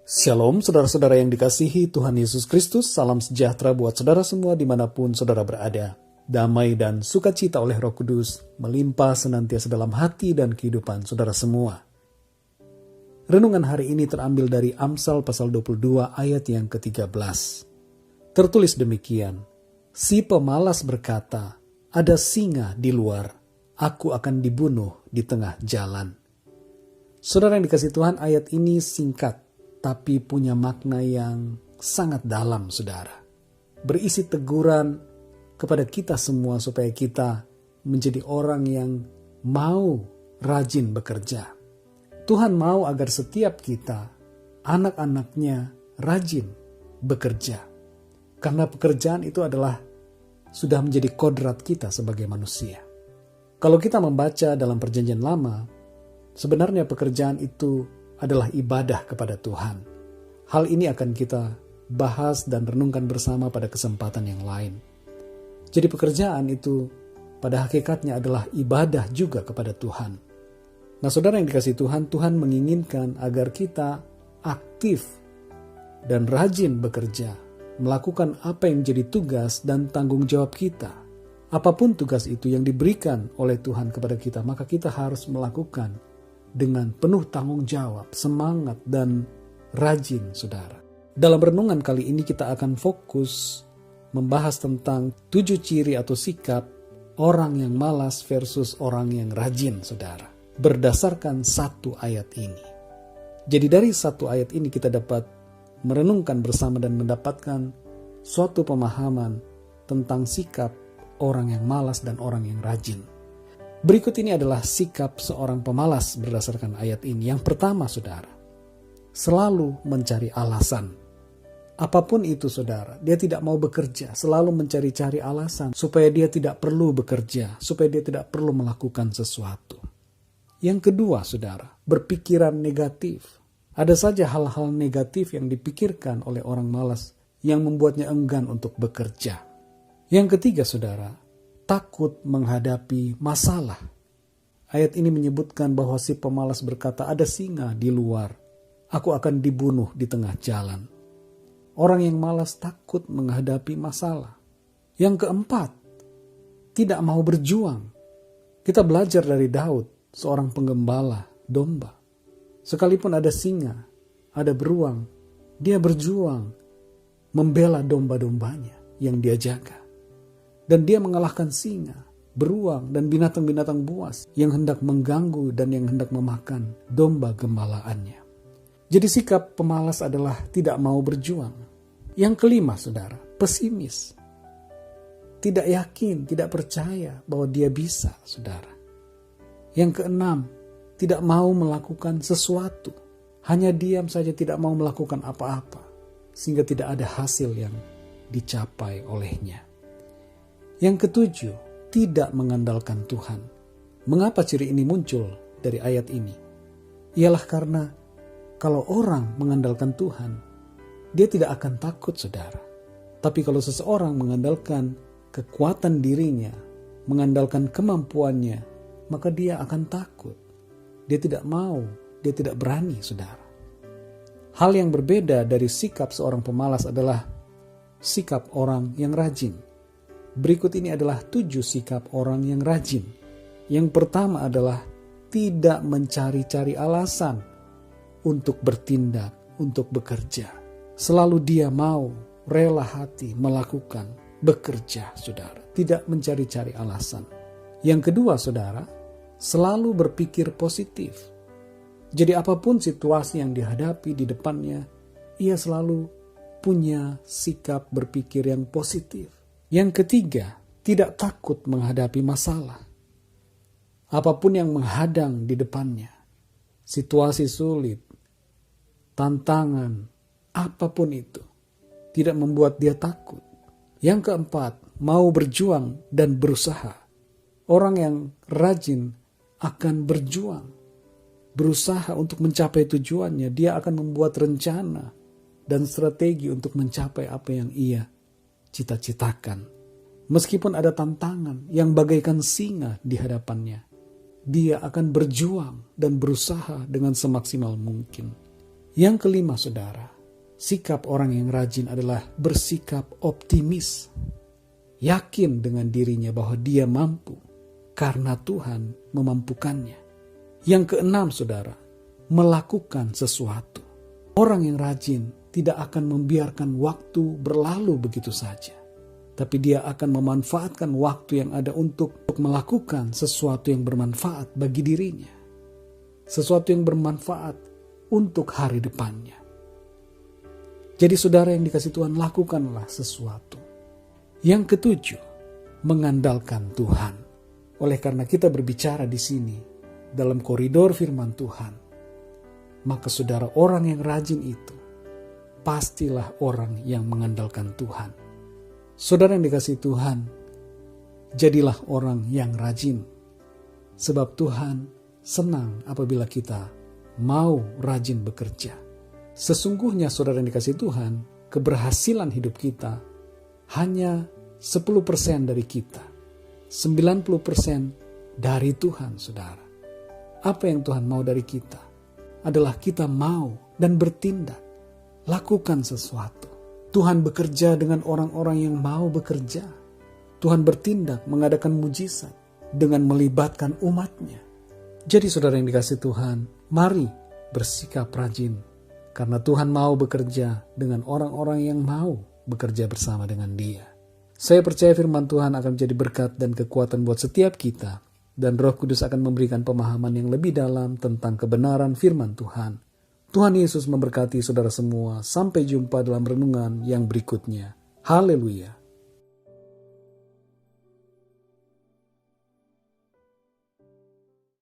Shalom saudara-saudara yang dikasihi Tuhan Yesus Kristus, salam sejahtera buat saudara semua dimanapun saudara berada. Damai dan sukacita oleh Roh Kudus melimpah senantiasa dalam hati dan kehidupan saudara semua. Renungan hari ini terambil dari Amsal pasal 22 ayat yang ke-13. Tertulis demikian, si pemalas berkata, ada singa di luar, aku akan dibunuh di tengah jalan. Saudara yang dikasihi Tuhan, ayat ini singkat, tapi punya makna yang sangat dalam, saudara. Berisi teguran kepada kita semua supaya kita menjadi orang yang mau rajin bekerja. Tuhan mau agar setiap kita, anak-anaknya, rajin bekerja. Karena pekerjaan itu adalah sudah menjadi kodrat kita sebagai manusia. Kalau kita membaca dalam Perjanjian Lama, sebenarnya pekerjaan itu adalah ibadah kepada Tuhan. Hal ini akan kita bahas dan renungkan bersama pada kesempatan yang lain. Jadi pekerjaan itu pada hakikatnya adalah ibadah juga kepada Tuhan. Nah saudara yang dikasihi Tuhan, Tuhan menginginkan agar kita aktif dan rajin bekerja, melakukan apa yang menjadi tugas dan tanggung jawab kita. Apapun tugas itu yang diberikan oleh Tuhan kepada kita, maka kita harus melakukan dengan penuh tanggung jawab, semangat, dan rajin, saudara. Dalam renungan kali ini kita akan fokus membahas tentang 7 ciri atau sikap orang yang malas versus orang yang rajin, saudara. Berdasarkan satu ayat ini. Jadi dari satu ayat ini kita dapat merenungkan bersama dan mendapatkan suatu pemahaman tentang sikap orang yang malas dan orang yang rajin. Berikut ini adalah sikap seorang pemalas berdasarkan ayat ini. Yang pertama, saudara, selalu mencari alasan. Apapun itu, saudara, dia tidak mau bekerja, selalu mencari-cari alasan supaya dia tidak perlu bekerja, supaya dia tidak perlu melakukan sesuatu. Yang kedua, saudara, berpikiran negatif. Ada saja hal-hal negatif yang dipikirkan oleh orang malas yang membuatnya enggan untuk bekerja. Yang ketiga, saudara, takut menghadapi masalah. Ayat ini menyebutkan bahwa si pemalas berkata, ada singa di luar, aku akan dibunuh di tengah jalan. Orang yang malas takut menghadapi masalah. Yang keempat, tidak mau berjuang. Kita belajar dari Daud, seorang penggembala domba. Sekalipun ada singa, ada beruang, dia berjuang membela domba-dombanya yang dia jaga. Dan dia mengalahkan singa, beruang, dan binatang-binatang buas yang hendak mengganggu dan yang hendak memakan domba gembalaannya. Jadi sikap pemalas adalah tidak mau berjuang. Yang kelima, saudara, pesimis. Tidak yakin, tidak percaya bahwa dia bisa, saudara. Yang keenam, tidak mau melakukan sesuatu. Hanya diam saja, tidak mau melakukan apa-apa. Sehingga tidak ada hasil yang dicapai olehnya. Yang ketujuh, tidak mengandalkan Tuhan. Mengapa ciri ini muncul dari ayat ini? Ialah karena kalau orang mengandalkan Tuhan, dia tidak akan takut, saudara. Tapi kalau seseorang mengandalkan kekuatan dirinya, mengandalkan kemampuannya, maka dia akan takut. Dia tidak mau, dia tidak berani, saudara. Hal yang berbeda dari sikap seorang pemalas adalah sikap orang yang rajin. Berikut ini adalah 7 sikap orang yang rajin. Yang pertama adalah tidak mencari-cari alasan untuk bertindak, untuk bekerja. Selalu dia mau, rela hati melakukan, bekerja, saudara. Tidak mencari-cari alasan. Yang kedua, saudara, selalu berpikir positif. Jadi apapun situasi yang dihadapi di depannya, ia selalu punya sikap berpikir yang positif. Yang ketiga, tidak takut menghadapi masalah. Apapun yang menghadang di depannya, situasi sulit, tantangan, apapun itu, tidak membuat dia takut. Yang keempat, mau berjuang dan berusaha. Orang yang rajin akan berjuang, berusaha untuk mencapai tujuannya. Dia akan membuat rencana dan strategi untuk mencapai apa yang ia cita-citakan. Meskipun ada tantangan yang bagaikan singa di hadapannya, dia akan berjuang dan berusaha dengan semaksimal mungkin. Yang kelima, saudara, sikap orang yang rajin adalah bersikap optimis. Yakin dengan dirinya bahwa dia mampu karena Tuhan memampukannya. Yang keenam, saudara, melakukan sesuatu. Orang yang rajin tidak akan membiarkan waktu berlalu begitu saja. Tapi dia akan memanfaatkan waktu yang ada untuk melakukan sesuatu yang bermanfaat bagi dirinya. Sesuatu yang bermanfaat untuk hari depannya. Jadi saudara yang dikasihi Tuhan, lakukanlah sesuatu. Yang ketujuh, mengandalkan Tuhan. Oleh karena kita berbicara di sini dalam koridor firman Tuhan, maka saudara, orang yang rajin itu pastilah orang yang mengandalkan Tuhan. Saudara yang dikasihi Tuhan, jadilah orang yang rajin. Sebab Tuhan senang apabila kita mau rajin bekerja. Sesungguhnya saudara yang dikasihi Tuhan, keberhasilan hidup kita hanya 10% dari kita. 90% dari Tuhan, saudara. Apa yang Tuhan mau dari kita adalah kita mau dan bertindak. Lakukan sesuatu. Tuhan bekerja dengan orang-orang yang mau bekerja. Tuhan bertindak mengadakan mujizat dengan melibatkan umatnya. Jadi saudara yang dikasihi Tuhan, mari bersikap rajin. Karena Tuhan mau bekerja dengan orang-orang yang mau bekerja bersama dengan Dia. Saya percaya firman Tuhan akan menjadi berkat dan kekuatan buat setiap kita. Dan Roh Kudus akan memberikan pemahaman yang lebih dalam tentang kebenaran firman Tuhan. Tuhan Yesus memberkati saudara semua. Sampai jumpa dalam renungan yang berikutnya. Haleluya.